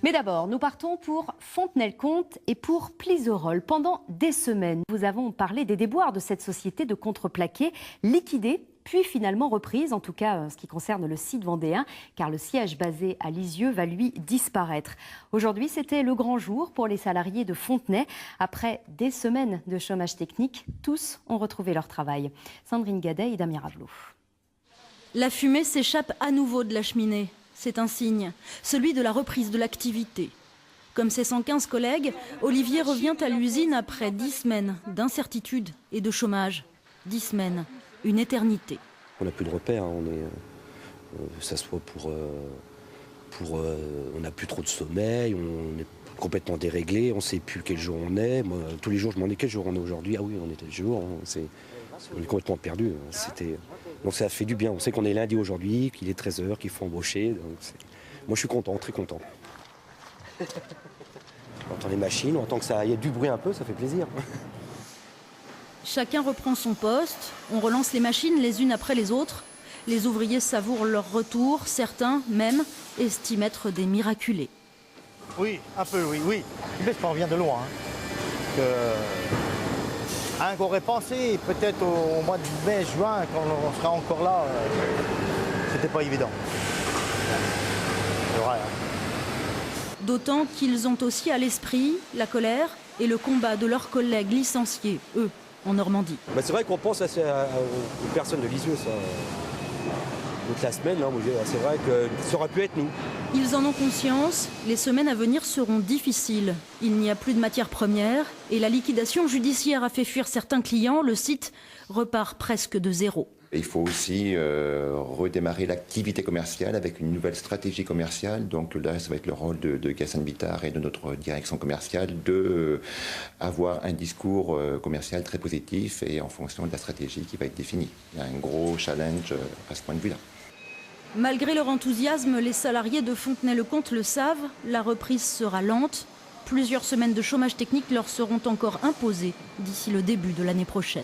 Mais d'abord, nous partons pour Fontenay-le-Comte et pour Plisorol. Pendant des semaines, nous avons parlé des déboires de cette société de contreplaqué liquidée, puis finalement reprise, en tout cas en ce qui concerne le site vendéen, car le siège basé à Lisieux va lui disparaître. Aujourd'hui, c'était le grand jour pour les salariés de Fontenay. Après des semaines de chômage technique, tous ont retrouvé leur travail. Sandrine Gadet et Damien Ravelot. La fumée s'échappe à nouveau de la cheminée. C'est un signe, celui de la reprise de l'activité. Comme ses 115 collègues, Olivier revient à l'usine après 10 semaines d'incertitude et de chômage. 10 semaines, une éternité. On n'a plus de repères, hein. Ça soit on n'a plus trop de sommeil, on est complètement déréglé, on ne sait plus quel jour on est. Moi, tous les jours, je me demandais quel jour on est aujourd'hui. Ah oui, on est tel jour, on est complètement perdu. Donc ça fait du bien. On sait qu'on est lundi aujourd'hui, qu'il est 13h, qu'il faut embaucher. Donc moi je suis content, très content. On entend les machines, on entend qu'il y a du bruit un peu, ça fait plaisir. Chacun reprend son poste, on relance les machines les unes après les autres. Les ouvriers savourent leur retour, certains même estiment être des miraculés. Oui, un peu, oui. Mais on vient de loin. Qu'on aurait pensé peut-être au mois de mai, juin, quand on sera encore là, c'était pas évident. C'est vrai, hein. D'autant qu'ils ont aussi à l'esprit la colère et le combat de leurs collègues licenciés, eux, en Normandie. C'est vrai qu'on pense aux personnes de Lisieux, ça. Toute la semaine, c'est vrai que ça aurait pu être nous. Ils en ont conscience, les semaines à venir seront difficiles. Il n'y a plus de matières premières et la liquidation judiciaire a fait fuir certains clients. Le site repart presque de zéro. Il faut aussi redémarrer l'activité commerciale avec une nouvelle stratégie commerciale. Donc là, ça va être le rôle de Gassan Bittard et de notre direction commerciale d'avoir un discours commercial très positif et en fonction de la stratégie qui va être définie. Il y a un gros challenge à ce point de vue-là. Malgré leur enthousiasme, les salariés de Fontenay-le-Comte le savent, la reprise sera lente. Plusieurs semaines de chômage technique leur seront encore imposées d'ici le début de l'année prochaine.